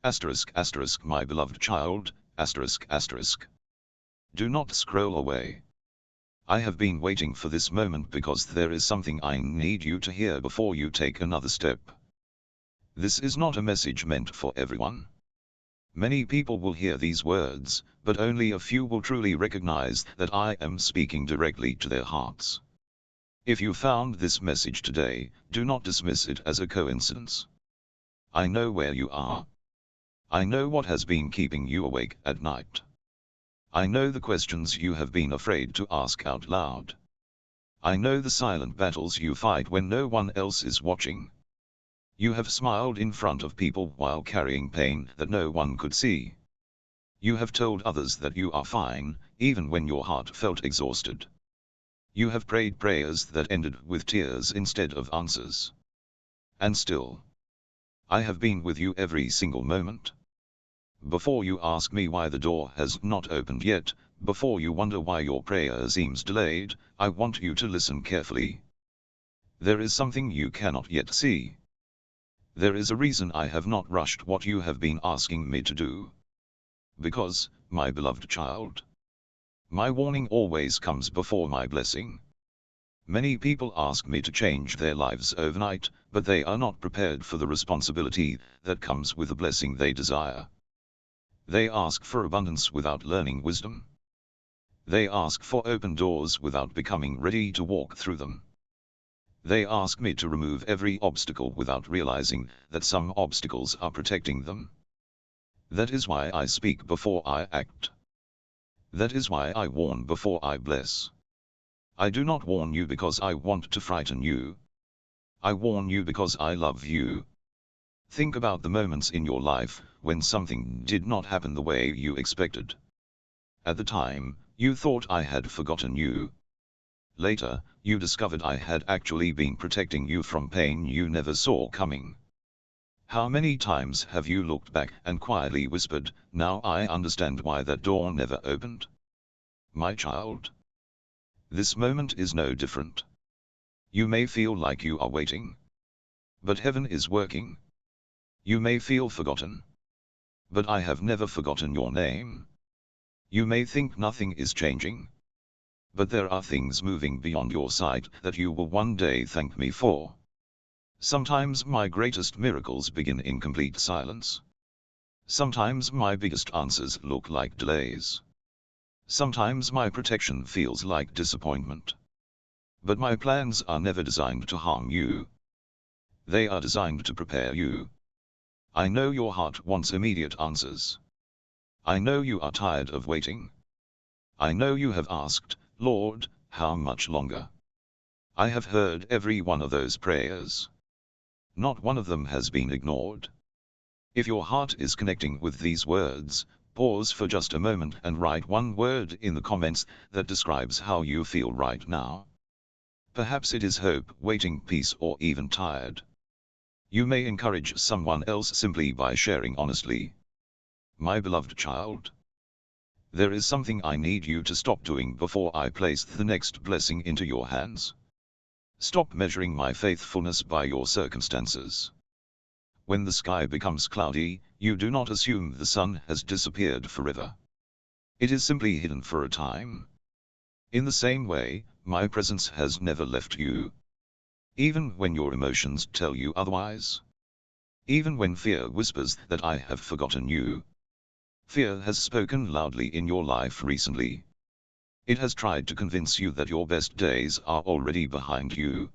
Asterisk asterisk my beloved child, asterisk asterisk. Do not scroll away. I have been waiting for this moment because there is something I need you to hear before you take another step. This is not a message meant for everyone. Many people will hear these words, but only a few will truly recognize that I am speaking directly to their hearts. If you found this message today, do not dismiss it as a coincidence. I know where you are. I know what has been keeping you awake at night. I know the questions you have been afraid to ask out loud. I know the silent battles you fight when no one else is watching. You have smiled in front of people while carrying pain that no one could see. You have told others that you are fine, even when your heart felt exhausted. You have prayed prayers that ended with tears instead of answers. And still, I have been with you every single moment. Before you ask me why the door has not opened yet, before you wonder why your prayer seems delayed, I want you to listen carefully. There is something you cannot yet see. There is a reason I have not rushed what you have been asking me to do. Because, my beloved child, my warning always comes before my blessing. Many people ask me to change their lives overnight, but they are not prepared for the responsibility that comes with the blessing they desire. They ask for abundance without learning wisdom. They ask for open doors without becoming ready to walk through them. They ask me to remove every obstacle without realizing that some obstacles are protecting them. That is why I speak before I act. That is why I warn before I bless. I do not warn you because I want to frighten you. I warn you because I love you. Think about the moments in your life when something did not happen the way you expected. At the time, you thought I had forgotten you. Later, you discovered I had actually been protecting you from pain you never saw coming. How many times have you looked back and quietly whispered, "Now I understand why that door never opened"? My child, this moment is no different. You may feel like you are waiting, but heaven is working. You may feel forgotten, but I have never forgotten your name. You may think nothing is changing, but there are things moving beyond your sight that you will one day thank me for. Sometimes my greatest miracles begin in complete silence. Sometimes my biggest answers look like delays. Sometimes my protection feels like disappointment. But my plans are never designed to harm you. They are designed to prepare you. I know your heart wants immediate answers. I know you are tired of waiting. I know you have asked, "Lord, how much longer?" I have heard every one of those prayers. Not one of them has been ignored. If your heart is connecting with these words, pause for just a moment and write one word in the comments that describes how you feel right now. Perhaps it is hope, waiting, peace, or even tired. You may encourage someone else simply by sharing honestly. My beloved child, there is something I need you to stop doing before I place the next blessing into your hands. Stop measuring my faithfulness by your circumstances. When the sky becomes cloudy, you do not assume the sun has disappeared forever. It is simply hidden for a time. In the same way, my presence has never left you. Even when your emotions tell you otherwise. Even when fear whispers that I have forgotten you. Fear has spoken loudly in your life recently. It has tried to convince you that your best days are already behind you.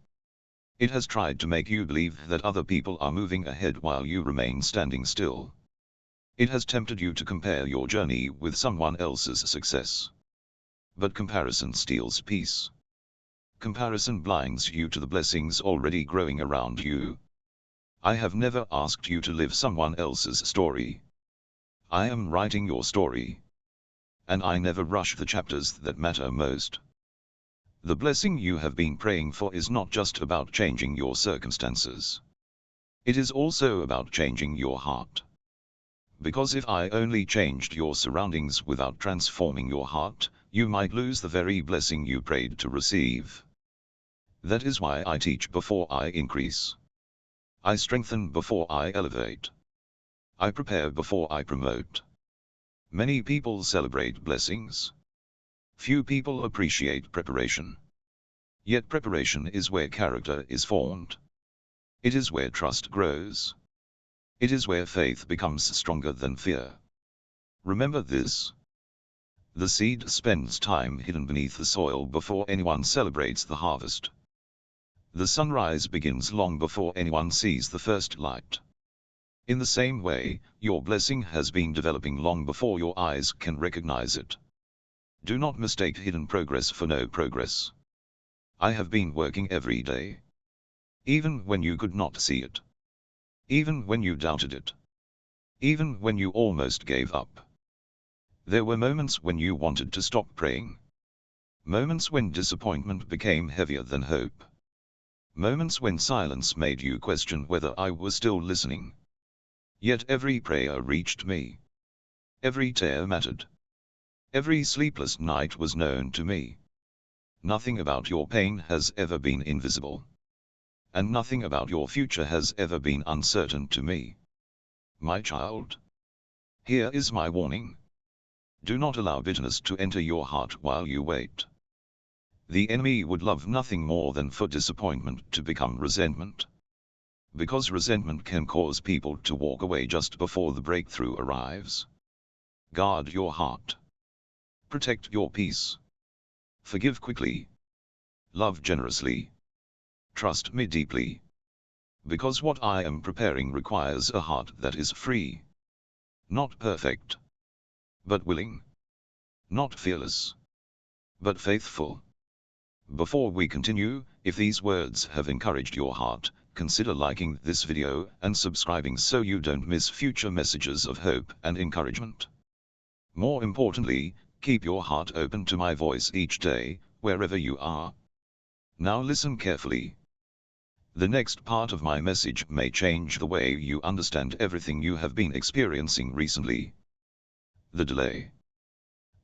It has tried to make you believe that other people are moving ahead while you remain standing still. It has tempted you to compare your journey with someone else's success. But comparison steals peace. Comparison blinds you to the blessings already growing around you. I have never asked you to live someone else's story. I am writing your story. And I never rush the chapters that matter most. The blessing you have been praying for is not just about changing your circumstances. It is also about changing your heart. Because if I only changed your surroundings without transforming your heart, you might lose the very blessing you prayed to receive. That is why I teach before I increase. I strengthen before I elevate. I prepare before I promote. Many people celebrate blessings. Few people appreciate preparation. Yet preparation is where character is formed. It is where trust grows. It is where faith becomes stronger than fear. Remember this. The seed spends time hidden beneath the soil before anyone celebrates the harvest. The sunrise begins long before anyone sees the first light. In the same way, your blessing has been developing long before your eyes can recognize it. Do not mistake hidden progress for no progress. I have been working every day. Even when you could not see it. Even when you doubted it. Even when you almost gave up. There were moments when you wanted to stop praying. Moments when disappointment became heavier than hope. Moments when silence made you question whether I was still listening. Yet every prayer reached me. Every tear mattered. Every sleepless night was known to me. Nothing about your pain has ever been invisible. And nothing about your future has ever been uncertain to me. My child. Here is my warning. Do not allow bitterness to enter your heart while you wait. The enemy would love nothing more than for disappointment to become resentment. Because resentment can cause people to walk away just before the breakthrough arrives. Guard your heart. Protect your peace. Forgive quickly. Love generously. Trust me deeply. Because what I am preparing requires a heart that is free. Not perfect. But willing. Not fearless. But faithful. Before we continue, if these words have encouraged your heart, consider liking this video and subscribing so you don't miss future messages of hope and encouragement. More importantly, keep your heart open to my voice each day, wherever you are. Now listen carefully. The next part of my message may change the way you understand everything you have been experiencing recently. The delay.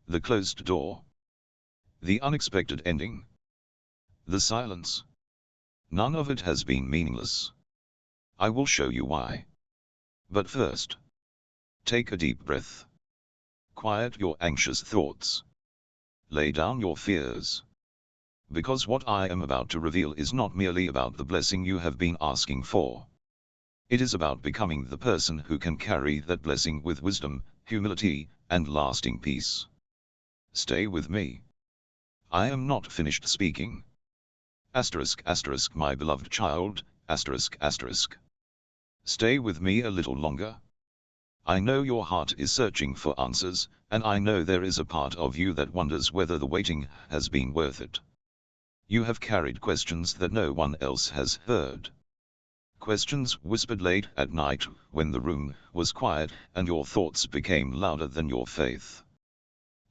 The closed door. The unexpected ending. The silence. None of it has been meaningless. I will show you why. But first, take a deep breath. Quiet your anxious thoughts. Lay down your fears. Because what I am about to reveal is not merely about the blessing you have been asking for. It is about becoming the person who can carry that blessing with wisdom, humility, and lasting peace. Stay with me. I am not finished speaking. Asterisk, asterisk, my beloved child, asterisk, asterisk. Stay with me a little longer. I know your heart is searching for answers, and I know there is a part of you that wonders whether the waiting has been worth it. You have carried questions that no one else has heard. Questions whispered late at night when the room was quiet and your thoughts became louder than your faith.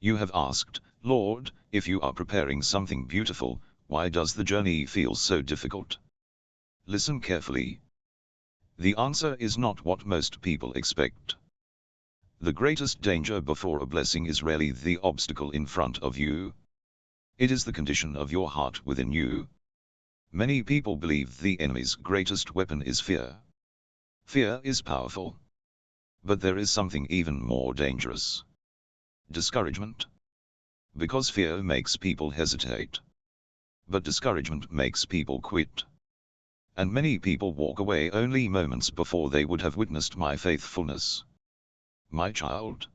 You have asked, Lord, if you are preparing something beautiful, why does the journey feel so difficult? Listen carefully. The answer is not what most people expect. The greatest danger before a blessing is rarely the obstacle in front of you. It is the condition of your heart within you. Many people believe the enemy's greatest weapon is fear. Fear is powerful. But there is something even more dangerous. Discouragement. Because fear makes people hesitate. But discouragement makes people quit. And many people walk away only moments before they would have witnessed my faithfulness. My child.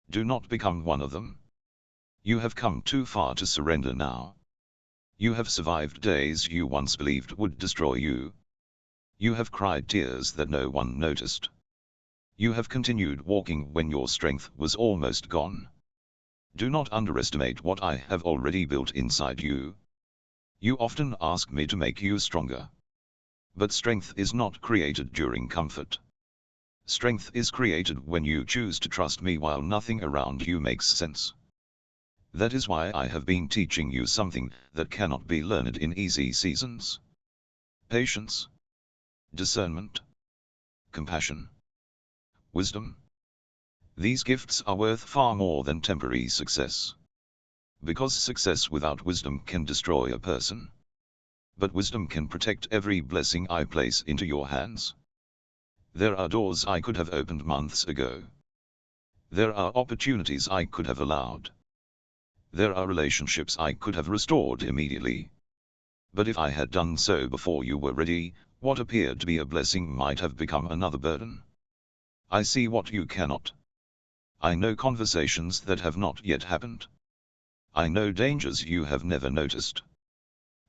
Do not become one of them. You have come too far to surrender now. You have survived days you once believed would destroy you. You have cried tears that no one noticed. You have continued walking when your strength was almost gone. Do not underestimate what I have already built inside you. You often ask me to make you stronger. But strength is not created during comfort. Strength is created when you choose to trust me while nothing around you makes sense. That is why I have been teaching you something that cannot be learned in easy seasons. Patience. Discernment. Compassion. Wisdom. These gifts are worth far more than temporary success. Because success without wisdom can destroy a person. But wisdom can protect every blessing I place into your hands. There are doors I could have opened months ago. There are opportunities I could have allowed. There are relationships I could have restored immediately. But if I had done so before you were ready, what appeared to be a blessing might have become another burden. I see what you cannot. I know conversations that have not yet happened. I know dangers you have never noticed.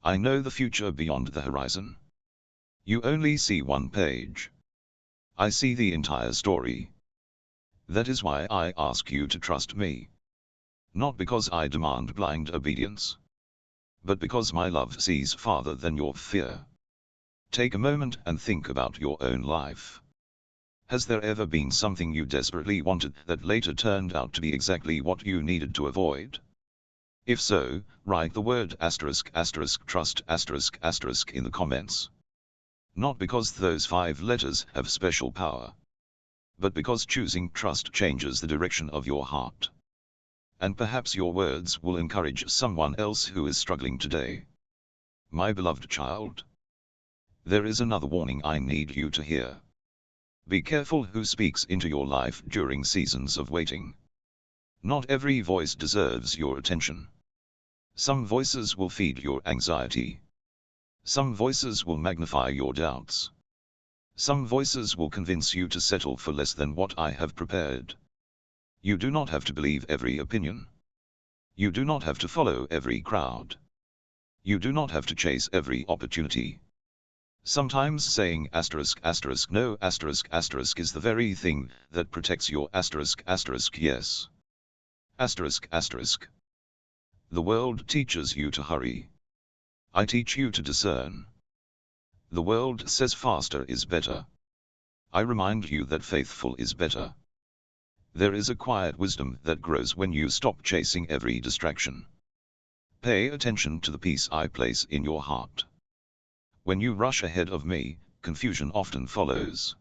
I know the future beyond the horizon. You only see one page. I see the entire story. That is why I ask you to trust me. Not because I demand blind obedience, but because my love sees farther than your fear. Take a moment and think about your own life. Has there ever been something you desperately wanted that later turned out to be exactly what you needed to avoid? If so, write the word **trust** in the comments. Not because those 5 letters have special power, but because choosing trust changes the direction of your heart. And perhaps your words will encourage someone else who is struggling today. My beloved child, there is another warning I need you to hear. Be careful who speaks into your life during seasons of waiting. Not every voice deserves your attention. Some voices will feed your anxiety. Some voices will magnify your doubts. Some voices will convince you to settle for less than what I have prepared. You do not have to believe every opinion. You do not have to follow every crowd. You do not have to chase every opportunity. Sometimes saying **** no **** is the very thing that protects your **** yes. ***. The world teaches you to hurry. I teach you to discern. The world says faster is better. I remind you that faithful is better. There is a quiet wisdom that grows when you stop chasing every distraction. Pay attention to the peace I place in your heart. When you rush ahead of me, confusion often follows.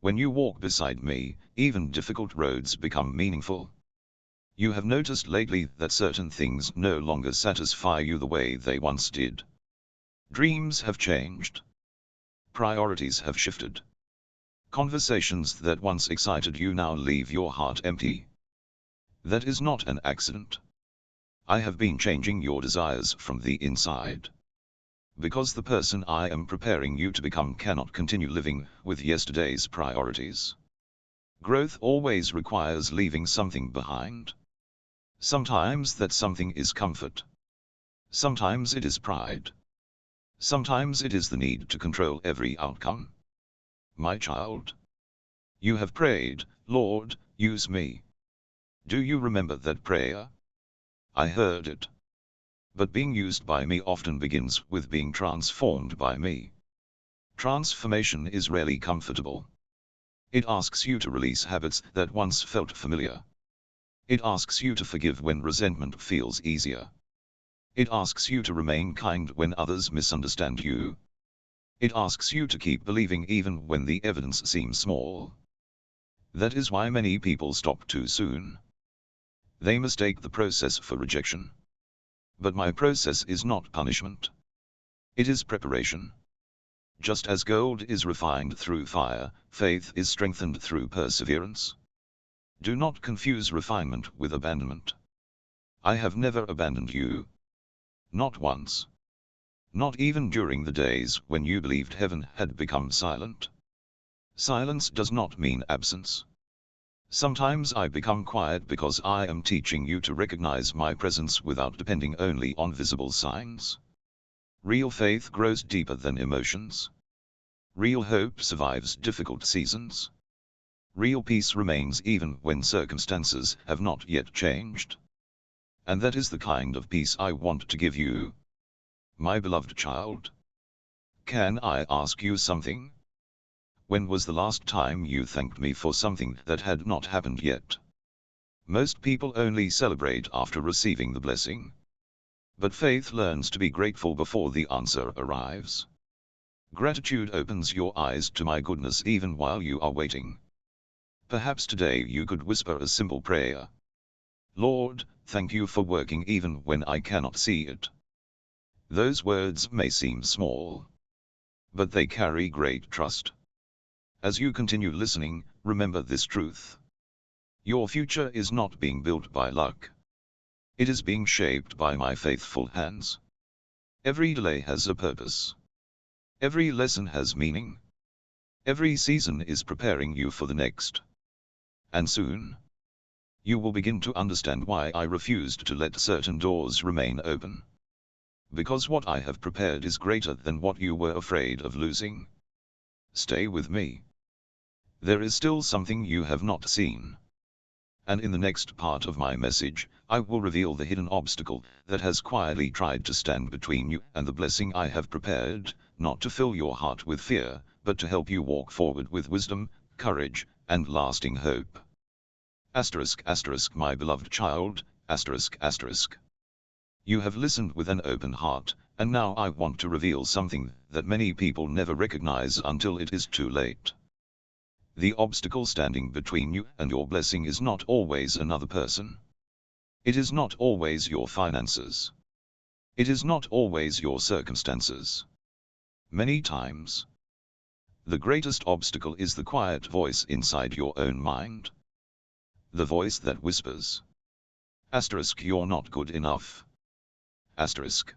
When you walk beside me, even difficult roads become meaningful. You have noticed lately that certain things no longer satisfy you the way they once did. Dreams have changed. Priorities have shifted. Conversations that once excited you now leave your heart empty. That is not an accident. I have been changing your desires from the inside. Because the person I am preparing you to become cannot continue living with yesterday's priorities. Growth always requires leaving something behind. Sometimes that something is comfort. Sometimes it is pride. Sometimes it is the need to control every outcome. My child, you have prayed, Lord, use me. Do you remember that prayer? I heard it. But being used by me often begins with being transformed by me. Transformation is rarely comfortable. It asks you to release habits that once felt familiar. It asks you to forgive when resentment feels easier. It asks you to remain kind when others misunderstand you. It asks you to keep believing even when the evidence seems small. That is why many people stop too soon. They mistake the process for rejection. But my process is not punishment. It is preparation. Just as gold is refined through fire, faith is strengthened through perseverance. Do not confuse refinement with abandonment. I have never abandoned you. Not once. Not even during the days when you believed heaven had become silent. Silence does not mean absence. Sometimes I become quiet because I am teaching you to recognize my presence without depending only on visible signs. Real faith grows deeper than emotions. Real hope survives difficult seasons. Real peace remains even when circumstances have not yet changed. And that is the kind of peace I want to give you. My beloved child. Can I ask you something? When was the last time you thanked me for something that had not happened yet? Most people only celebrate after receiving the blessing. But faith learns to be grateful before the answer arrives. Gratitude opens your eyes to my goodness even while you are waiting. Perhaps today you could whisper a simple prayer. Lord, thank you for working even when I cannot see it. Those words may seem small, but they carry great trust. As you continue listening, remember this truth. Your future is not being built by luck. It is being shaped by my faithful hands. Every delay has a purpose. Every lesson has meaning. Every season is preparing you for the next. And soon, you will begin to understand why I refused to let certain doors remain open. Because what I have prepared is greater than what you were afraid of losing. Stay with me. There is still something you have not seen. And in the next part of my message, I will reveal the hidden obstacle that has quietly tried to stand between you and the blessing I have prepared, not to fill your heart with fear, but to help you walk forward with wisdom, courage, and lasting hope. Asterisk, asterisk, my beloved child, asterisk, asterisk. You have listened with an open heart, and now I want to reveal something that many people never recognize until it is too late. The obstacle standing between you and your blessing is not always another person. It is not always your finances. It is not always your circumstances. Many times, the greatest obstacle is the quiet voice inside your own mind. The voice that whispers, asterisk, you're not good enough. Asterisk.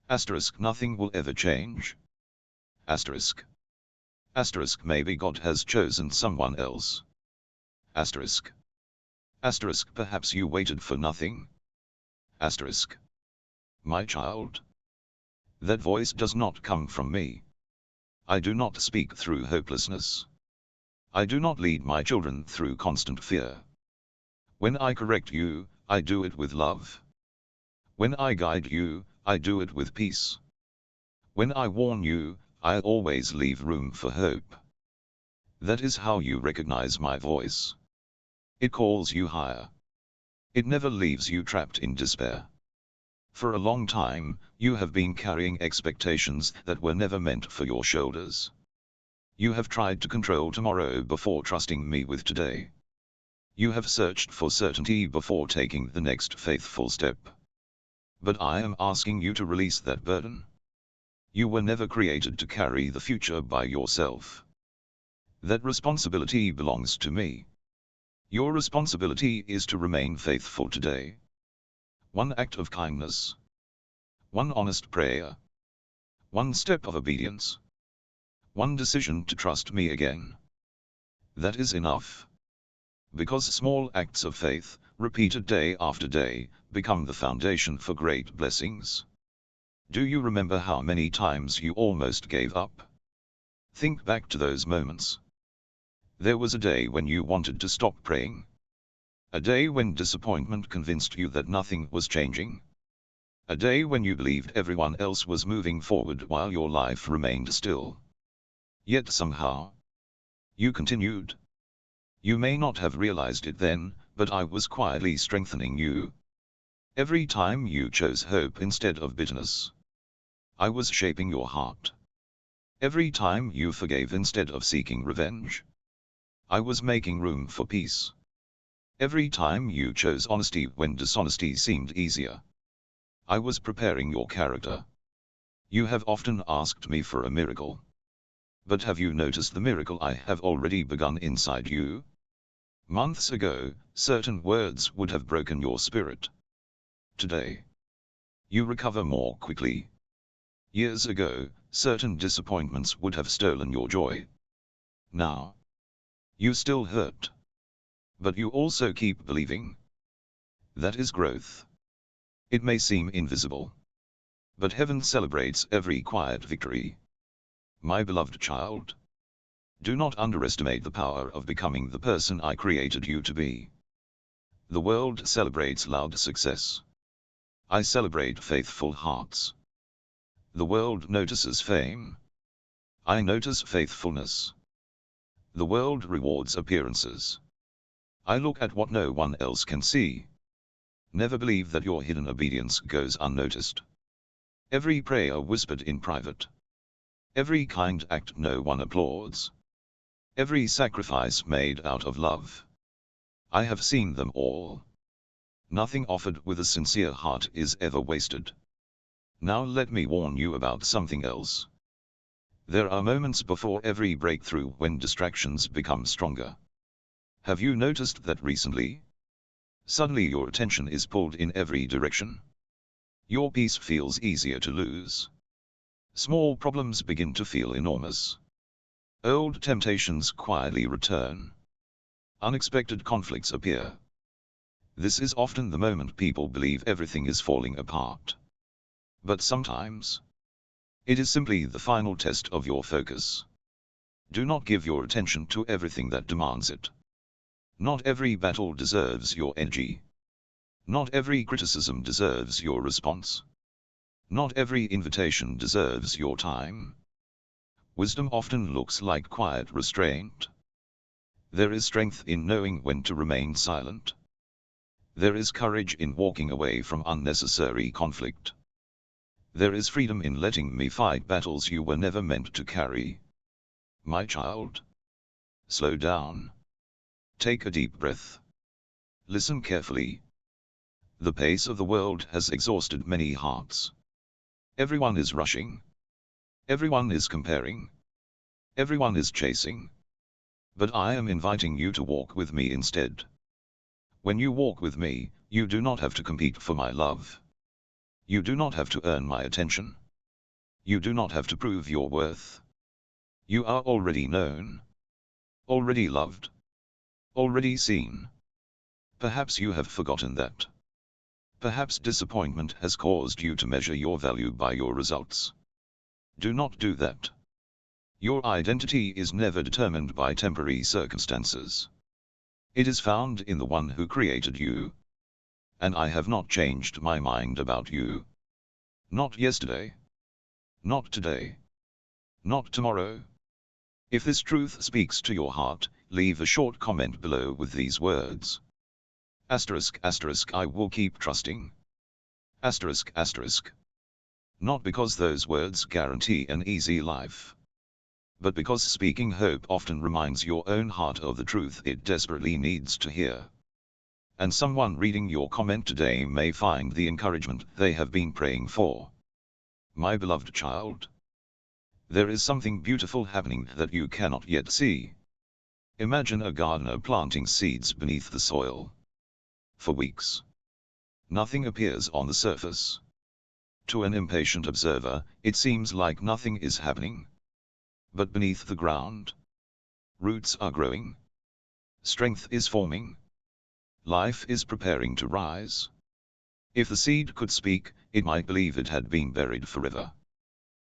Asterisk, nothing will ever change. Asterisk. Asterisk, maybe God has chosen someone else. Asterisk. Asterisk, perhaps you waited for nothing. Asterisk. My child. That voice does not come from me. I do not speak through hopelessness. I do not lead my children through constant fear. When I correct you, I do it with love. When I guide you, I do it with peace. When I warn you, I always leave room for hope. That is how you recognize my voice. It calls you higher. It never leaves you trapped in despair. For a long time, you have been carrying expectations that were never meant for your shoulders. You have tried to control tomorrow before trusting me with today. You have searched for certainty before taking the next faithful step. But I am asking you to release that burden. You were never created to carry the future by yourself. That responsibility belongs to me. Your responsibility is to remain faithful today. One act of kindness. One honest prayer. One step of obedience. One decision to trust me again. That is enough. Because small acts of faith, repeated day after day, become the foundation for great blessings. Do you remember how many times you almost gave up? Think back to those moments. There was a day when you wanted to stop praying. A day when disappointment convinced you that nothing was changing. A day when you believed everyone else was moving forward while your life remained still. Yet somehow, you continued. You may not have realized it then, but I was quietly strengthening you. Every time you chose hope instead of bitterness, I was shaping your heart. Every time you forgave instead of seeking revenge, I was making room for peace. Every time you chose honesty when dishonesty seemed easier, I was preparing your character. You have often asked me for a miracle. But have you noticed the miracle I have already begun inside you? Months ago, certain words would have broken your spirit. Today, you recover more quickly. Years ago, certain disappointments would have stolen your joy. Now, you still hurt. But you also keep believing. That is growth. It may seem invisible. But heaven celebrates every quiet victory. My beloved child, do not underestimate the power of becoming the person I created you to be. The world celebrates loud success. I celebrate faithful hearts. The world notices fame. I notice faithfulness. The world rewards appearances. I look at what no one else can see. Never believe that your hidden obedience goes unnoticed. Every prayer whispered in private. Every kind act no one applauds. Every sacrifice made out of love. I have seen them all. Nothing offered with a sincere heart is ever wasted. Now let me warn you about something else. There are moments before every breakthrough when distractions become stronger. Have you noticed that recently? Suddenly your attention is pulled in every direction. Your peace feels easier to lose. Small problems begin to feel enormous. Old temptations quietly return. Unexpected conflicts appear. This is often the moment people believe everything is falling apart. But sometimes, it is simply the final test of your focus. Do not give your attention to everything that demands it. Not every battle deserves your energy. Not every criticism deserves your response. Not every invitation deserves your time. Wisdom often looks like quiet restraint. There is strength in knowing when to remain silent. There is courage in walking away from unnecessary conflict. There is freedom in letting me fight battles you were never meant to carry. My child, slow down. Take a deep breath. Listen carefully. The pace of the world has exhausted many hearts. Everyone is rushing. Everyone is comparing. Everyone is chasing. But I am inviting you to walk with me instead. When you walk with me, you do not have to compete for my love. You do not have to earn my attention. You do not have to prove your worth. You are already known. Already loved. Already seen. Perhaps you have forgotten that. Perhaps disappointment has caused you to measure your value by your results. Do not do that. Your identity is never determined by temporary circumstances. It is found in the one who created you. And I have not changed my mind about you. Not yesterday. Not today. Not tomorrow. If this truth speaks to your heart, leave a short comment below with these words. **** I will keep trusting. ***. Not because those words guarantee an easy life, but because speaking hope often reminds your own heart of the truth it desperately needs to hear. And someone reading your comment today may find the encouragement they have been praying for. My beloved child, there is something beautiful happening that you cannot yet see. Imagine a gardener planting seeds beneath the soil. For weeks, nothing appears on the surface. To an impatient observer, it seems like nothing is happening. But beneath the ground, roots are growing. Strength is forming. Life is preparing to rise. If the seed could speak, it might believe it had been buried forever.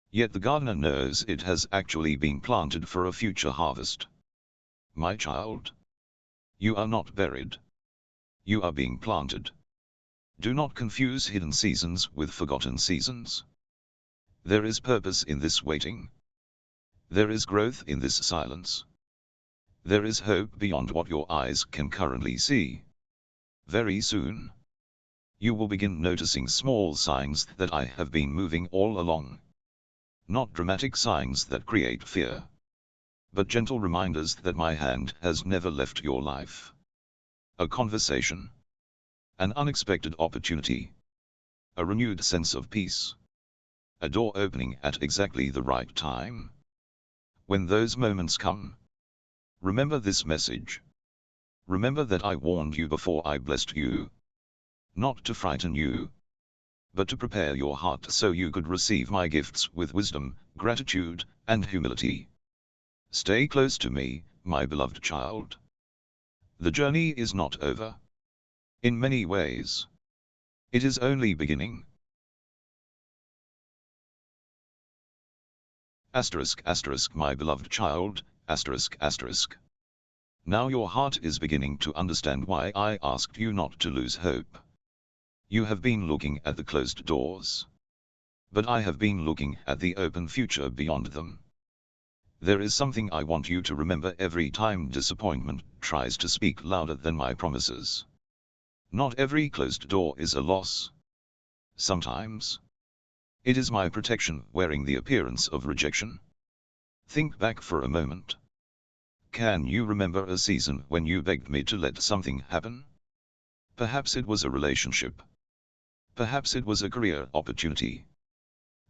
Yet the gardener knows it has actually been planted for a future harvest. My child, you are not buried. You are being planted. Do not confuse hidden seasons with forgotten seasons. There is purpose in this waiting. There is growth in this silence. There is hope beyond what your eyes can currently see. Very soon, you will begin noticing small signs that I have been moving all along. Not dramatic signs that create fear, but gentle reminders that my hand has never left your life. A conversation. An unexpected opportunity. A renewed sense of peace. A door opening at exactly the right time. When those moments come, remember this message. Remember that I warned you before I blessed you. Not to frighten you, but to prepare your heart so you could receive my gifts with wisdom, gratitude, and humility. Stay close to me, my beloved child. The journey is not over. In many ways, it is only beginning. ***, my beloved child, ***. Now your heart is beginning to understand why I asked you not to lose hope. You have been looking at the closed doors, but I have been looking at the open future beyond them. There is something I want you to remember every time disappointment tries to speak louder than my promises. Not every closed door is a loss. Sometimes, it is my protection wearing the appearance of rejection. Think back for a moment. Can you remember a season when you begged me to let something happen? Perhaps it was a relationship. Perhaps it was a career opportunity.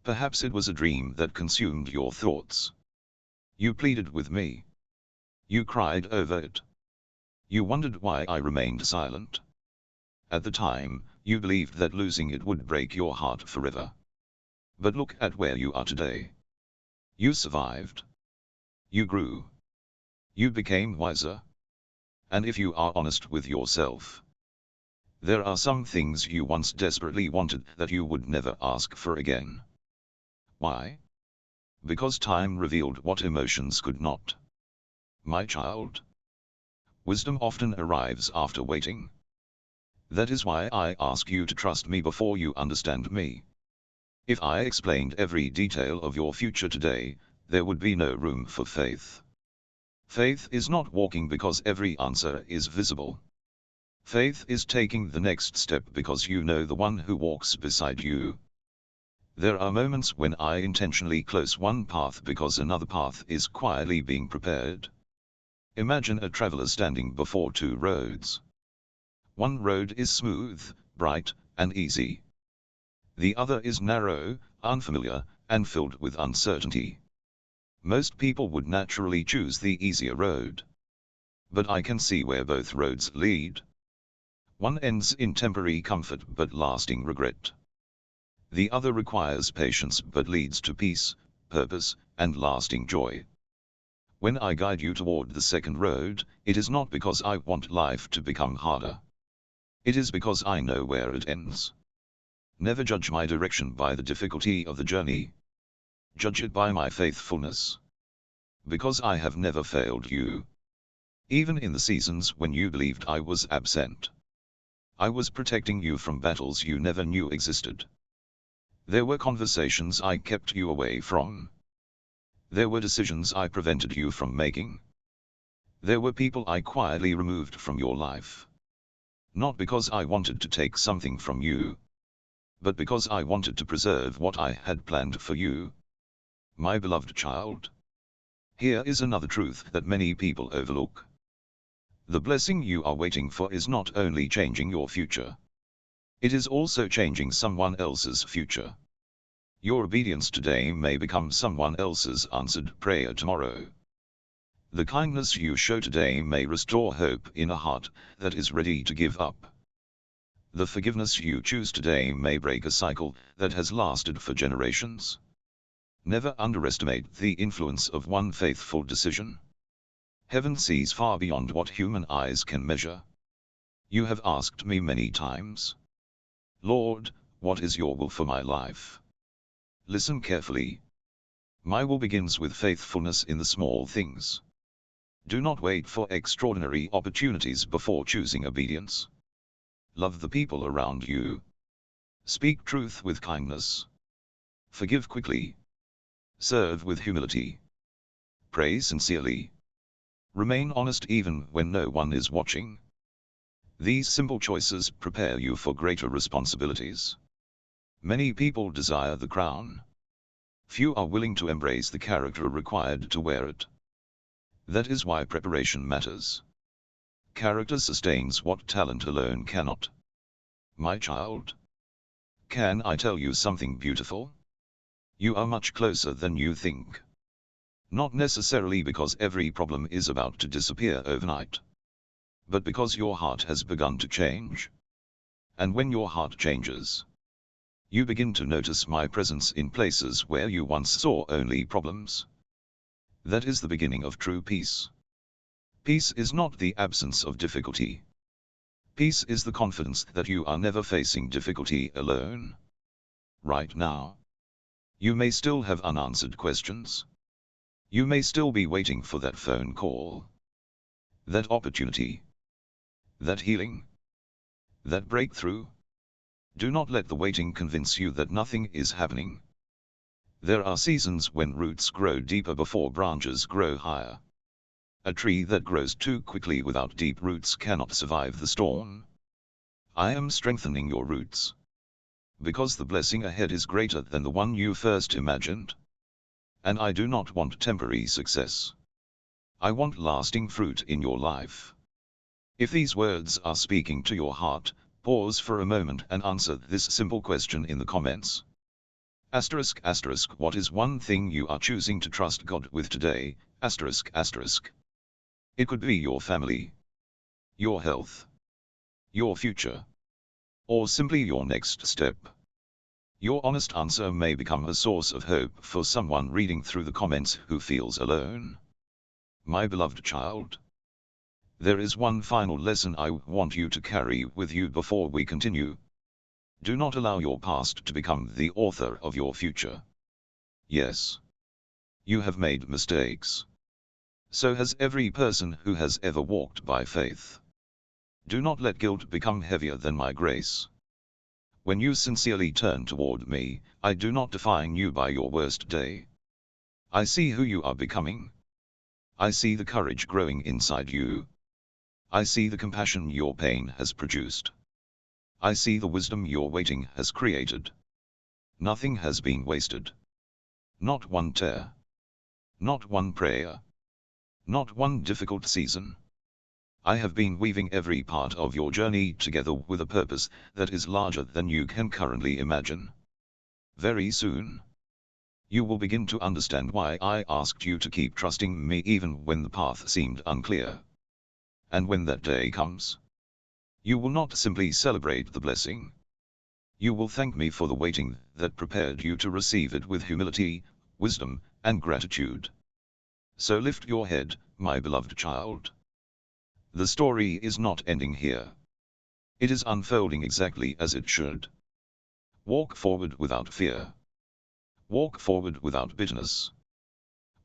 Perhaps it was a dream that consumed your thoughts. You pleaded with me. You cried over it. You wondered why I remained silent. At the time, you believed that losing it would break your heart forever. But look at where you are today. You survived. You grew. You became wiser. And if you are honest with yourself, there are some things you once desperately wanted that you would never ask for again. Why? Because time revealed what emotions could not. My child. Wisdom often arrives after waiting. That is why I ask you to trust me before you understand me. If I explained every detail of your future today, there would be no room for faith. Faith is not walking because every answer is visible. Faith is taking the next step because you know the one who walks beside you. There are moments when I intentionally close one path because another path is quietly being prepared. Imagine a traveler standing before two roads. One road is smooth, bright, and easy. The other is narrow, unfamiliar, and filled with uncertainty. Most people would naturally choose the easier road. But I can see where both roads lead. One ends in temporary comfort but lasting regret. The other requires patience but leads to peace, purpose, and lasting joy. When I guide you toward the second road, it is not because I want life to become harder. It is because I know where it ends. Never judge my direction by the difficulty of the journey. Judge it by my faithfulness. Because I have never failed you. Even in the seasons when you believed I was absent. I was protecting you from battles you never knew existed. There were conversations I kept you away from. There were decisions I prevented you from making. There were people I quietly removed from your life. Not because I wanted to take something from you, but because I wanted to preserve what I had planned for you. My beloved child. Here is another truth that many people overlook. The blessing you are waiting for is not only changing your future. It is also changing someone else's future. Your obedience today may become someone else's answered prayer tomorrow. The kindness you show today may restore hope in a heart that is ready to give up. The forgiveness you choose today may break a cycle that has lasted for generations. Never underestimate the influence of one faithful decision. Heaven sees far beyond what human eyes can measure. You have asked me many times, Lord, what is your will for my life? Listen carefully. My will begins with faithfulness in the small things. Do not wait for extraordinary opportunities before choosing obedience. Love the people around you. Speak truth with kindness. Forgive quickly. Serve with humility. Pray sincerely. Remain honest even when no one is watching. These simple choices prepare you for greater responsibilities. Many people desire the crown. Few are willing to embrace the character required to wear it. That is why preparation matters. Character sustains what talent alone cannot. My child. Can I tell you something beautiful? You are much closer than you think. Not necessarily because every problem is about to disappear overnight, but because your heart has begun to change. And when your heart changes, you begin to notice my presence in places where you once saw only problems. That is the beginning of true peace. Peace is not the absence of difficulty. Peace is the confidence that you are never facing difficulty alone. Right now, you may still have unanswered questions. You may still be waiting for that phone call, that opportunity, that healing, that breakthrough. Do not let the waiting convince you that nothing is happening. There are seasons when roots grow deeper before branches grow higher. A tree that grows too quickly without deep roots cannot survive the storm. I am strengthening your roots, because the blessing ahead is greater than the one you first imagined. And I do not want temporary success. I want lasting fruit in your life. If these words are speaking to your heart, pause for a moment and answer this simple question in the comments. Asterisk asterisk. What is one thing you are choosing to trust God with today? Asterisk asterisk. It could be your family, your health, your future, or simply your next step. Your honest answer may become a source of hope for someone reading through the comments who feels alone. My beloved child, there is one final lesson I want you to carry with you before we continue. Do not allow your past to become the author of your future. Yes, you have made mistakes. So has every person who has ever walked by faith. Do not let guilt become heavier than my grace. When you sincerely turn toward me, I do not define you by your worst day. I see who you are becoming. I see the courage growing inside you. I see the compassion your pain has produced. I see the wisdom your waiting has created. Nothing has been wasted. Not one tear. Not one prayer. Not one difficult season. I have been weaving every part of your journey together with a purpose that is larger than you can currently imagine. Very soon, you will begin to understand why I asked you to keep trusting me even when the path seemed unclear. And when that day comes, you will not simply celebrate the blessing. You will thank me for the waiting that prepared you to receive it with humility, wisdom, and gratitude. So lift your head, my beloved child. The story is not ending here. It is unfolding exactly as it should. Walk forward without fear. Walk forward without bitterness.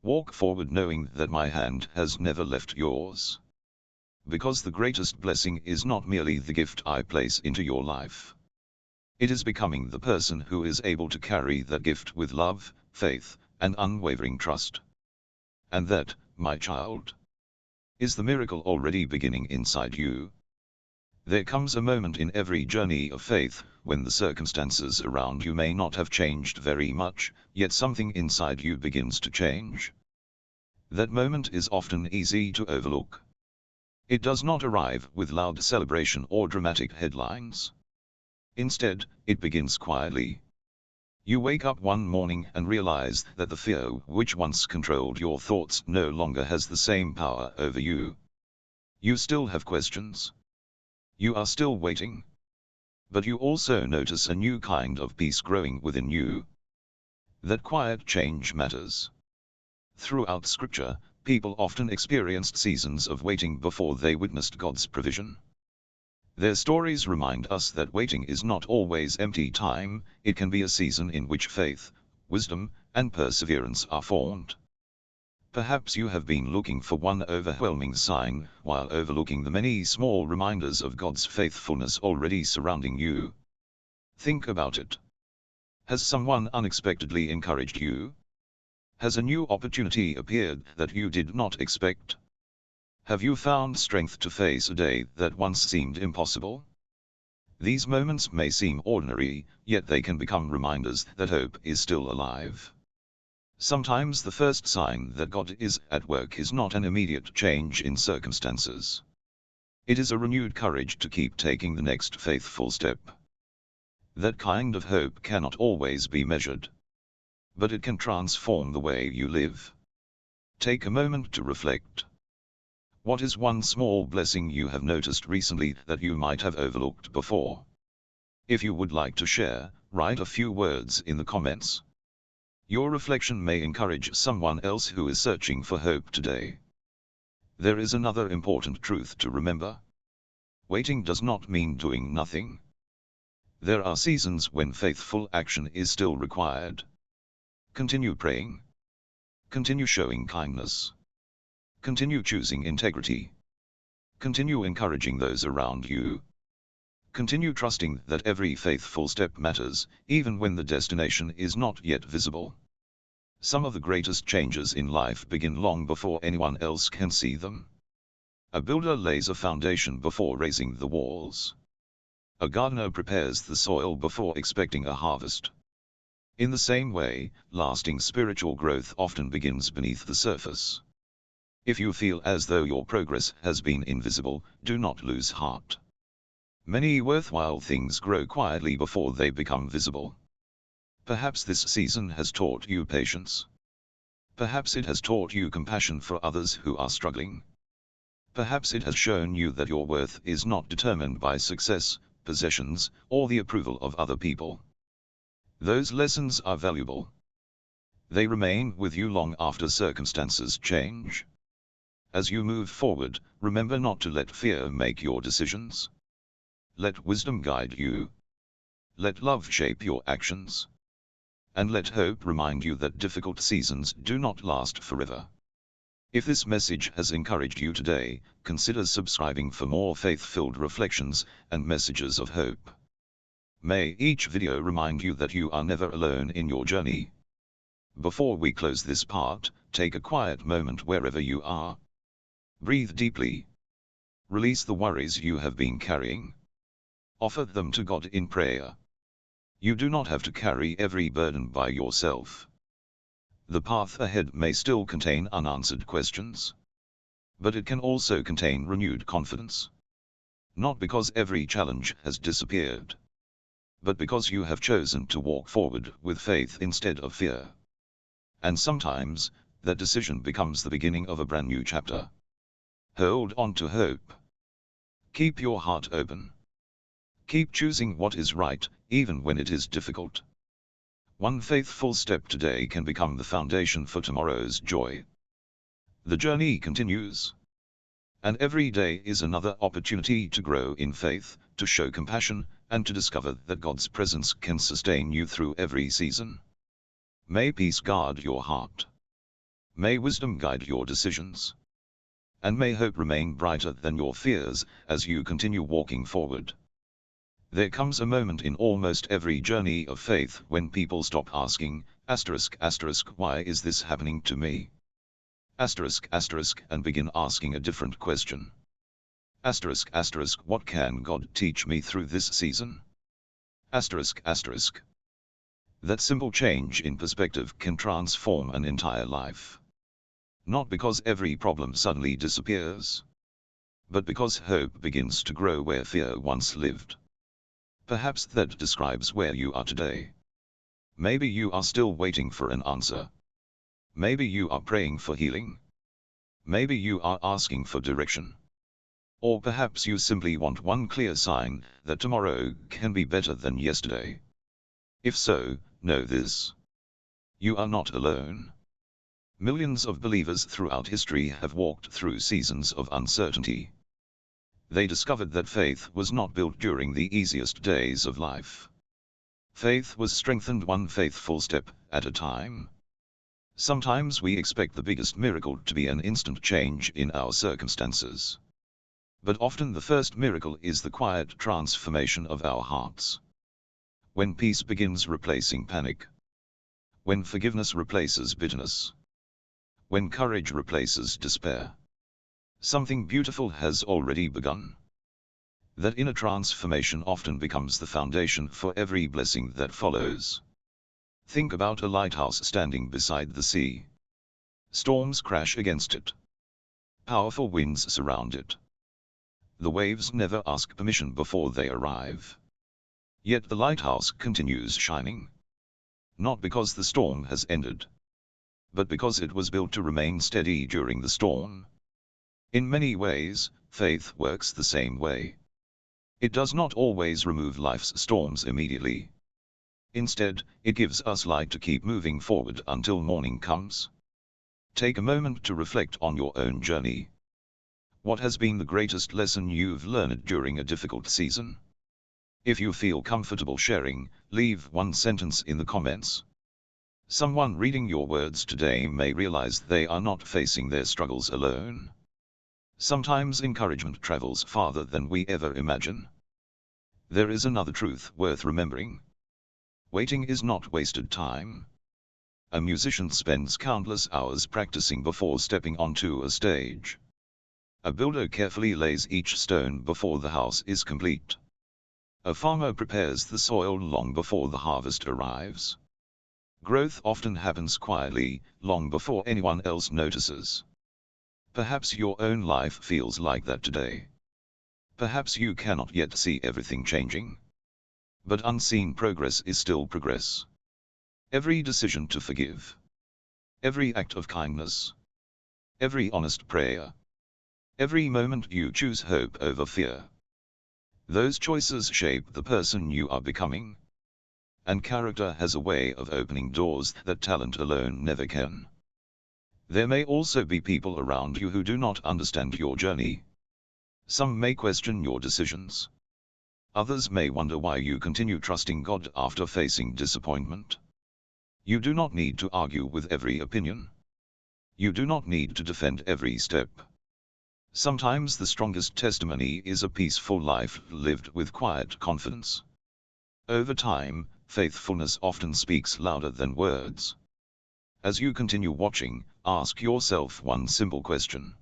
Walk forward knowing that my hand has never left yours. Because the greatest blessing is not merely the gift I place into your life. It is becoming the person who is able to carry that gift with love, faith, and unwavering trust. And that, my child, is the miracle already beginning inside you. There comes a moment in every journey of faith when the circumstances around you may not have changed very much, yet something inside you begins to change. That moment is often easy to overlook. It does not arrive with loud celebration or dramatic headlines. Instead, it begins quietly. You wake up one morning and realize that the fear which once controlled your thoughts no longer has the same power over you. You still have questions. You are still waiting. But you also notice a new kind of peace growing within you. That quiet change matters. Throughout Scripture, people often experienced seasons of waiting before they witnessed God's provision. Their stories remind us that waiting is not always empty time, it can be a season in which faith, wisdom, and perseverance are formed. Perhaps you have been looking for one overwhelming sign, while overlooking the many small reminders of God's faithfulness already surrounding you. Think about it. Has someone unexpectedly encouraged you? Has a new opportunity appeared that you did not expect? Have you found strength to face a day that once seemed impossible? These moments may seem ordinary, yet they can become reminders that hope is still alive. Sometimes the first sign that God is at work is not an immediate change in circumstances. It is a renewed courage to keep taking the next faithful step. That kind of hope cannot always be measured. But it can transform the way you live. Take a moment to reflect. What is one small blessing you have noticed recently that you might have overlooked before? If you would like to share, write a few words in the comments. Your reflection may encourage someone else who is searching for hope today. There is another important truth to remember. Waiting does not mean doing nothing. There are seasons when faithful action is still required. Continue praying. Continue showing kindness. Continue choosing integrity. Continue encouraging those around you. Continue trusting that every faithful step matters, even when the destination is not yet visible. Some of the greatest changes in life begin long before anyone else can see them. A builder lays a foundation before raising the walls. A gardener prepares the soil before expecting a harvest. In the same way, lasting spiritual growth often begins beneath the surface. If you feel as though your progress has been invisible, do not lose heart. Many worthwhile things grow quietly before they become visible. Perhaps this season has taught you patience. Perhaps it has taught you compassion for others who are struggling. Perhaps it has shown you that your worth is not determined by success, possessions, or the approval of other people. Those lessons are valuable. They remain with you long after circumstances change. As you move forward, remember not to let fear make your decisions. Let wisdom guide you. Let love shape your actions. And let hope remind you that difficult seasons do not last forever. If this message has encouraged you today, consider subscribing for more faith-filled reflections and messages of hope. May each video remind you that you are never alone in your journey. Before we close this part, take a quiet moment wherever you are. Breathe deeply. Release the worries you have been carrying. Offer them to God in prayer. You do not have to carry every burden by yourself. The path ahead may still contain unanswered questions. But it can also contain renewed confidence. Not because every challenge has disappeared, but because you have chosen to walk forward with faith instead of fear. And sometimes, that decision becomes the beginning of a brand new chapter. Hold on to hope. Keep your heart open. Keep choosing what is right, even when it is difficult. One faithful step today can become the foundation for tomorrow's joy. The journey continues. And every day is another opportunity to grow in faith, to show compassion, and to discover that God's presence can sustain you through every season. May peace guard your heart. May wisdom guide your decisions. And may hope remain brighter than your fears as you continue walking forward. There comes a moment in almost every journey of faith when people stop asking, ***, why is this happening to me? ***, and begin asking a different question. ***, what can God teach me through this season? ***. That simple change in perspective can transform an entire life. Not because every problem suddenly disappears, but because hope begins to grow where fear once lived. Perhaps that describes where you are today. Maybe you are still waiting for an answer. Maybe you are praying for healing. Maybe you are asking for direction. Or perhaps you simply want one clear sign that tomorrow can be better than yesterday. If so, know this: you are not alone. Millions of believers throughout history have walked through seasons of uncertainty. They discovered that faith was not built during the easiest days of life. Faith was strengthened one faithful step at a time. Sometimes we expect the biggest miracle to be an instant change in our circumstances. But often the first miracle is the quiet transformation of our hearts. When peace begins replacing panic. When forgiveness replaces bitterness. When courage replaces despair. Something beautiful has already begun. That inner transformation often becomes the foundation for every blessing that follows. Think about a lighthouse standing beside the sea. Storms crash against it. Powerful winds surround it. The waves never ask permission before they arrive. Yet the lighthouse continues shining. Not because the storm has ended, but because it was built to remain steady during the storm. In many ways, faith works the same way. It does not always remove life's storms immediately. Instead, it gives us light to keep moving forward until morning comes. Take a moment to reflect on your own journey. What has been the greatest lesson you've learned during a difficult season? If you feel comfortable sharing, leave one sentence in the comments. Someone reading your words today may realize they are not facing their struggles alone. Sometimes encouragement travels farther than we ever imagine. There is another truth worth remembering. Waiting is not wasted time. A musician spends countless hours practicing before stepping onto a stage. A builder carefully lays each stone before the house is complete. A farmer prepares the soil long before the harvest arrives. Growth often happens quietly, long before anyone else notices. Perhaps your own life feels like that today. Perhaps you cannot yet see everything changing. But unseen progress is still progress. Every decision to forgive. Every act of kindness. Every honest prayer. Every moment you choose hope over fear. Those choices shape the person you are becoming. And character has a way of opening doors that talent alone never can. There may also be people around you who do not understand your journey. Some may question your decisions. Others may wonder why you continue trusting God after facing disappointment. You do not need to argue with every opinion. You do not need to defend every step. Sometimes the strongest testimony is a peaceful life lived with quiet confidence. Over time, faithfulness often speaks louder than words. As you continue watching, ask yourself one simple question.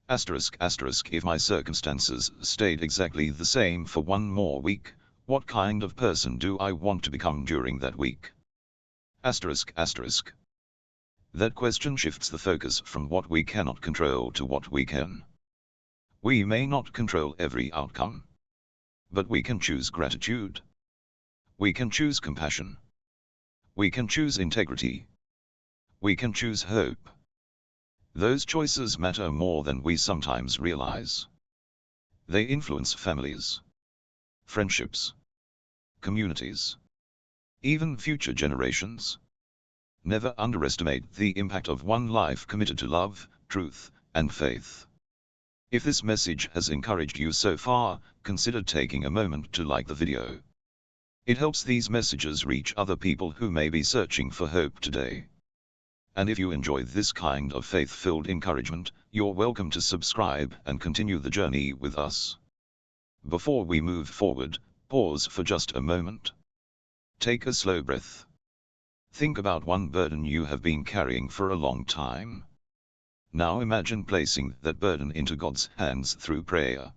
If my circumstances stayed exactly the same for one more week, what kind of person do I want to become during that week? That question shifts the focus from what we cannot control to what we can. We may not control every outcome, but we can choose gratitude. We can choose compassion. We can choose integrity. We can choose hope. Those choices matter more than we sometimes realize. They influence families, friendships, communities, even future generations. Never underestimate the impact of one life committed to love, truth, and faith. If this message has encouraged you so far, consider taking a moment to like the video. It helps these messages reach other people who may be searching for hope today. And if you enjoy this kind of faith-filled encouragement, you're welcome to subscribe and continue the journey with us. Before we move forward, pause for just a moment. Take a slow breath. Think about one burden you have been carrying for a long time. Now imagine placing that burden into God's hands through prayer.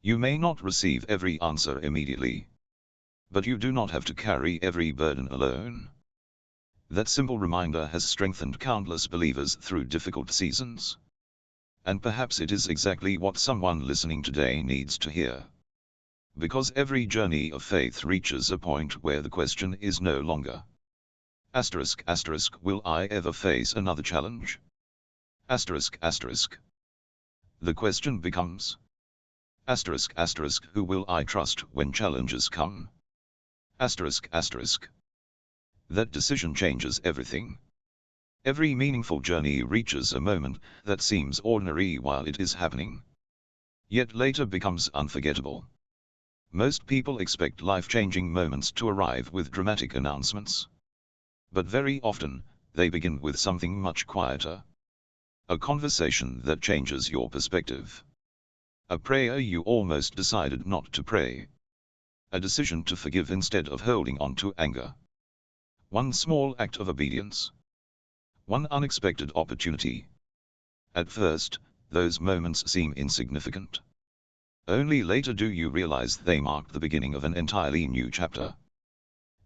You may not receive every answer immediately, but you do not have to carry every burden alone. That simple reminder has strengthened countless believers through difficult seasons. And perhaps it is exactly what someone listening today needs to hear. Because every journey of faith reaches a point where the question is no longer, will I ever face another challenge? The question becomes, who will I trust when challenges come? That decision changes everything. Every meaningful journey reaches a moment that seems ordinary while it is happening, yet later becomes unforgettable. Most people expect life-changing moments to arrive with dramatic announcements. But very often, they begin with something much quieter. A conversation that changes your perspective. A prayer you almost decided not to pray. A decision to forgive instead of holding on to anger. One small act of obedience. One unexpected opportunity. At first, those moments seem insignificant. Only later do you realize they mark the beginning of an entirely new chapter.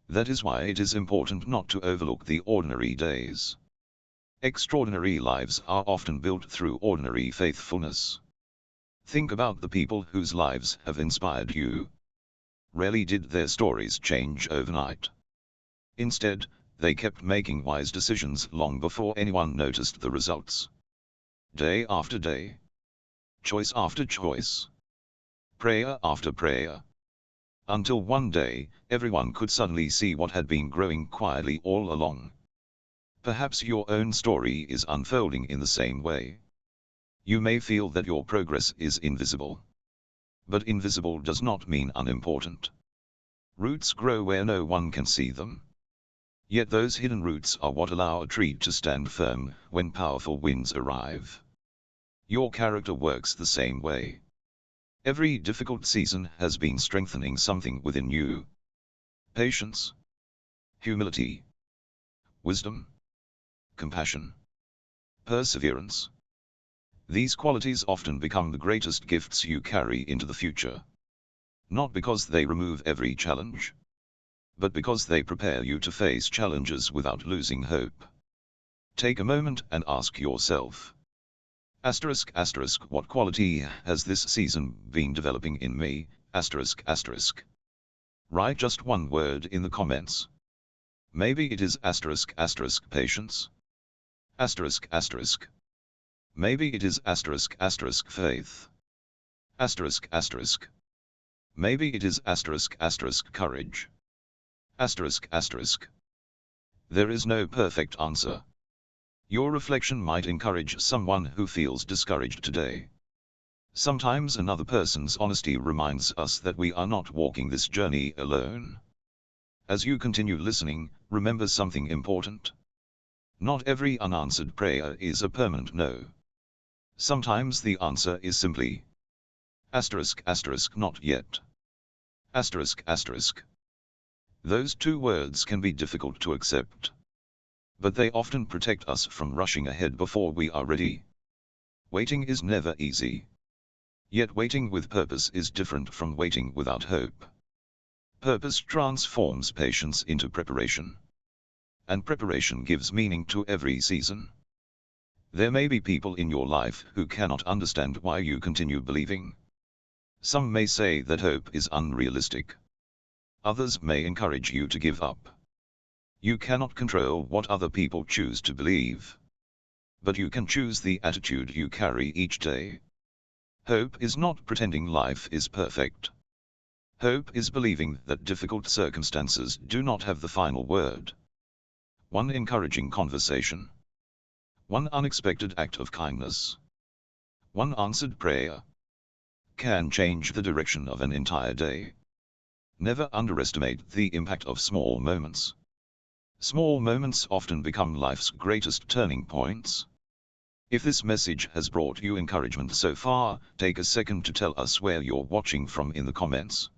That is why it is important not to overlook the ordinary days. Extraordinary lives are often built through ordinary faithfulness. Think about the people whose lives have inspired you. Rarely did their stories change overnight. Instead, they kept making wise decisions long before anyone noticed the results. Day after day. Choice after choice. Prayer after prayer. Until one day, everyone could suddenly see what had been growing quietly all along. Perhaps your own story is unfolding in the same way. You may feel that your progress is invisible. But invisible does not mean unimportant. Roots grow where no one can see them. Yet those hidden roots are what allow a tree to stand firm when powerful winds arrive. Your character works the same way. Every difficult season has been strengthening something within you. Patience, humility, wisdom, compassion, perseverance. These qualities often become the greatest gifts you carry into the future. Not because they remove every challenge, but because they prepare you to face challenges without losing hope. Take a moment and ask yourself, what quality has this season been developing in me? Write just one word in the comments. Maybe it is patience. Maybe it is faith. Maybe it is courage. There is no perfect answer. Your reflection might encourage someone who feels discouraged today. Sometimes another person's honesty reminds us that we are not walking this journey alone. As you continue listening, remember something important. Not every unanswered prayer is a permanent no. Sometimes the answer is simply not yet. Those two words can be difficult to accept, but they often protect us from rushing ahead before we are ready. Waiting is never easy. Yet waiting with purpose is different from waiting without hope. Purpose transforms patience into preparation. And preparation gives meaning to every season. There may be people in your life who cannot understand why you continue believing. Some may say that hope is unrealistic. Others may encourage you to give up. You cannot control what other people choose to believe. But you can choose the attitude you carry each day. Hope is not pretending life is perfect. Hope is believing that difficult circumstances do not have the final word. One encouraging conversation. One unexpected act of kindness. One answered prayer can change the direction of an entire day. Never underestimate the impact of small moments. Small moments often become life's greatest turning points. If this message has brought you encouragement so far, take a second to tell us where you're watching from in the comments.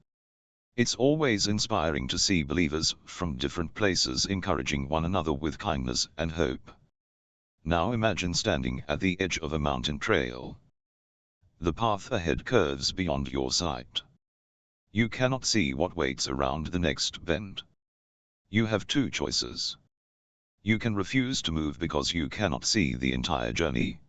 It's always inspiring to see believers from different places encouraging one another with kindness and hope. Now imagine standing at the edge of a mountain trail. The path ahead curves beyond your sight. You cannot see what waits around the next bend. You have two choices. You can refuse to move because you cannot see the entire journey.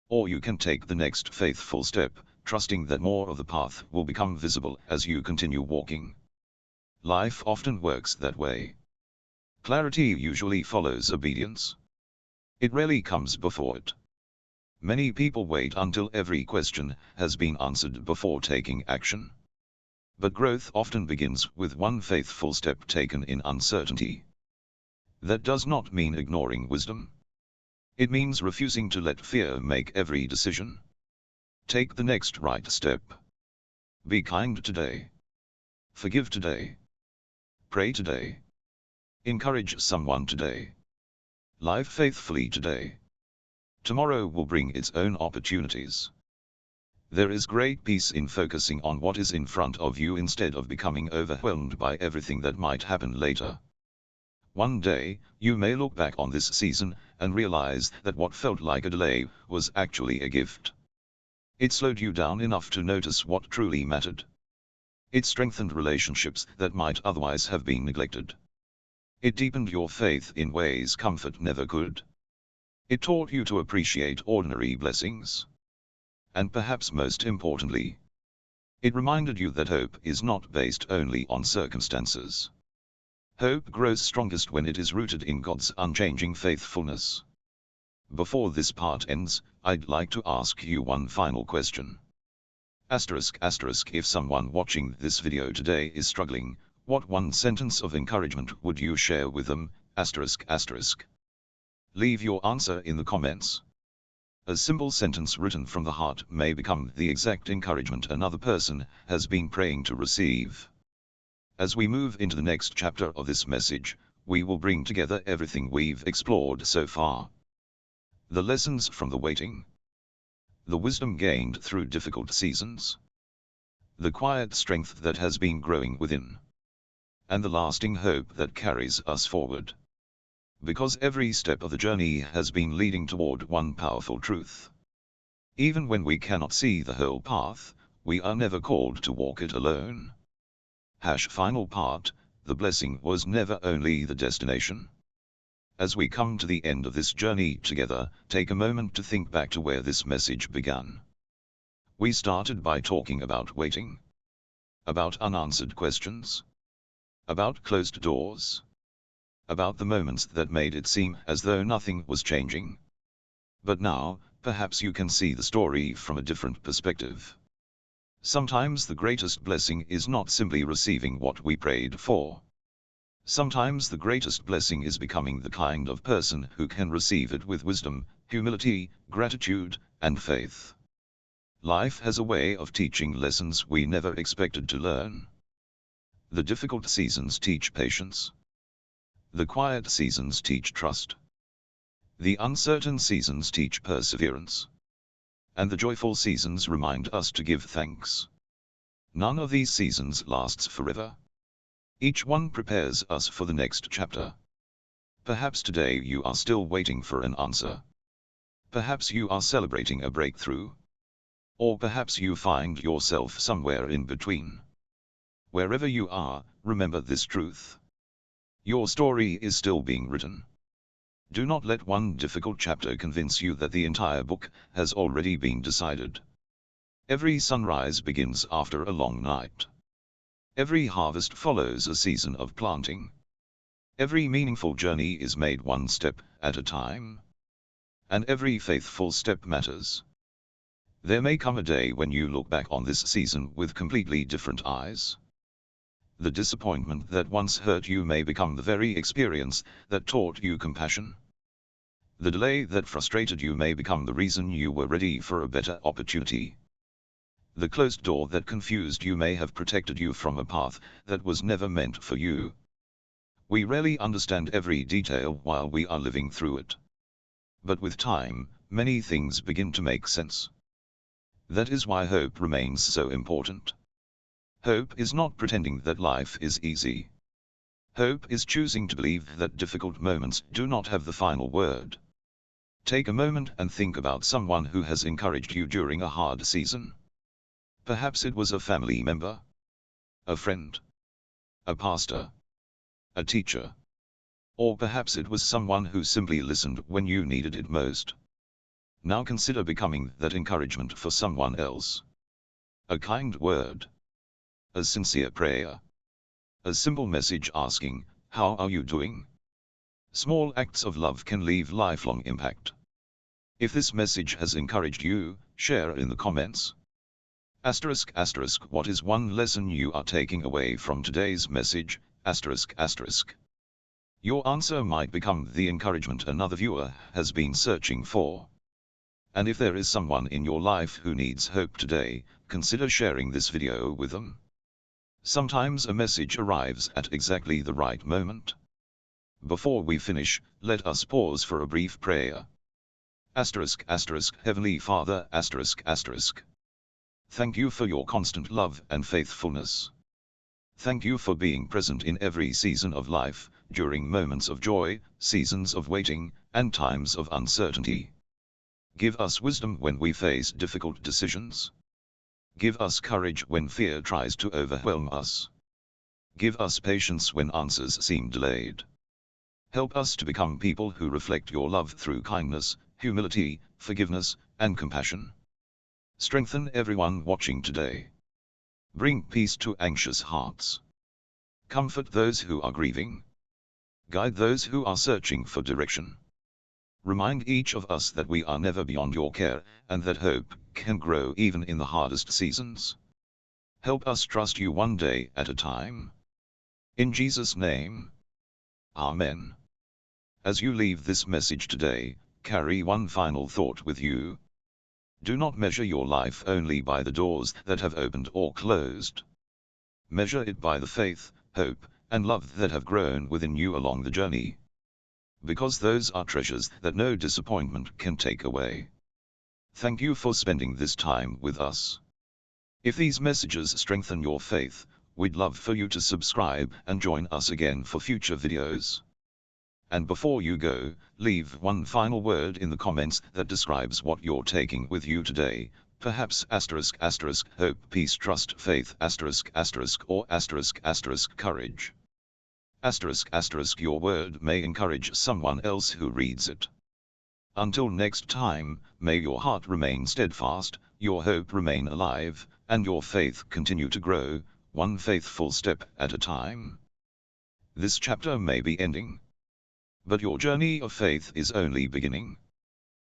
Or you can take the next faithful step, trusting that more of the path will become visible as you continue walking. Life often works that way. Clarity usually follows obedience. It rarely comes before it. Many people wait until every question has been answered before taking action. But growth often begins with one faithful step taken in uncertainty. That does not mean ignoring wisdom. It means refusing to let fear make every decision. Take the next right step. Be kind today. Forgive today. Pray today. Encourage someone today. Live faithfully today. Tomorrow will bring its own opportunities. There is great peace in focusing on what is in front of you instead of becoming overwhelmed by everything that might happen later. One day, you may look back on this season and realize that what felt like a delay was actually a gift. It slowed you down enough to notice what truly mattered. It strengthened relationships that might otherwise have been neglected. It deepened your faith in ways comfort never could. It taught you to appreciate ordinary blessings. And perhaps most importantly, it reminded you that hope is not based only on circumstances. Hope grows strongest when it is rooted in God's unchanging faithfulness. Before this part ends, I'd like to ask you one final question. If someone watching this video today is struggling, what one sentence of encouragement would you share with them? Leave your answer in the comments. A simple sentence written from the heart may become the exact encouragement another person has been praying to receive. As we move into the next chapter of this message, we will bring together everything we've explored so far. The lessons from the waiting. The wisdom gained through difficult seasons. The quiet strength that has been growing within. And the lasting hope that carries us forward. Because every step of the journey has been leading toward one powerful truth. Even when we cannot see the whole path, we are never called to walk it alone. Final part, the blessing was never only the destination. As we come to the end of this journey together, take a moment to think back to where this message began. We started by talking about waiting. About unanswered questions. About closed doors. about the moments that made it seem as though nothing was changing. But now, perhaps you can see the story from a different perspective. Sometimes the greatest blessing is not simply receiving what we prayed for. Sometimes the greatest blessing is becoming the kind of person who can receive it with wisdom, humility, gratitude, and faith. Life has a way of teaching lessons we never expected to learn. The difficult seasons teach patience. The quiet seasons teach trust. The uncertain seasons teach perseverance. And the joyful seasons remind us to give thanks. None of these seasons lasts forever. Each one prepares us for the next chapter. Perhaps today you are still waiting for an answer. Perhaps you are celebrating a breakthrough. Or perhaps you find yourself somewhere in between. Wherever you are, remember this truth. Your story is still being written. Do not let one difficult chapter convince you that the entire book has already been decided. Every sunrise begins after a long night. Every harvest follows a season of planting. Every meaningful journey is made one step at a time. And every faithful step matters. There may come a day when you look back on this season with completely different eyes. The disappointment that once hurt you may become the very experience that taught you compassion. The delay that frustrated you may become the reason you were ready for a better opportunity. The closed door that confused you may have protected you from a path that was never meant for you. We rarely understand every detail while we are living through it. But with time, many things begin to make sense. That is why hope remains so important. Hope is not pretending that life is easy. Hope is choosing to believe that difficult moments do not have the final word. Take a moment and think about someone who has encouraged you during a hard season. Perhaps it was a family member, a friend, a pastor, a teacher, or perhaps it was someone who simply listened when you needed it most. Now consider becoming that encouragement for someone else. A kind word, a sincere prayer, a simple message asking, "How are you doing?" Small acts of love can leave lifelong impact. If this message has encouraged you, share in the comments. Asterisk asterisk, what is one lesson you are taking away from today's message? Asterisk asterisk. Your answer might become the encouragement another viewer has been searching for. And if there is someone in your life who needs hope today, consider sharing this video with them. Sometimes a message arrives at exactly the right moment. Before we finish, let us pause for a brief prayer. Asterisk asterisk, Heavenly Father, asterisk asterisk. Thank you for your constant love and faithfulness. Thank you for being present in every season of life, during moments of joy, seasons of waiting, and times of uncertainty. Give us wisdom when we face difficult decisions. Give us courage when fear tries to overwhelm us. Give us patience when answers seem delayed. Help us to become people who reflect your love through kindness, humility, forgiveness, and compassion. Strengthen everyone watching today. Bring peace to anxious hearts. Comfort those who are grieving. Guide those who are searching for direction. Remind each of us that we are never beyond your care, and that hope can grow even in the hardest seasons. Help us trust you one day at a time. In Jesus' name. Amen. As you leave this message today, carry one final thought with you. Do not measure your life only by the doors that have opened or closed. Measure it by the faith, hope, and love that have grown within you along the journey. Because those are treasures that no disappointment can take away. Thank you for spending this time with us. If these messages strengthen your faith, we'd love for you to subscribe and join us again for future videos. And before you go, leave one final word in the comments that describes what you're taking with you today, perhaps asterisk asterisk, hope, peace, trust, faith, asterisk asterisk, or asterisk asterisk, courage. Asterisk asterisk, your word may encourage someone else who reads it. Until next time, may your heart remain steadfast, your hope remain alive, and your faith continue to grow, one faithful step at a time. This chapter may be ending, But your journey of faith is only beginning.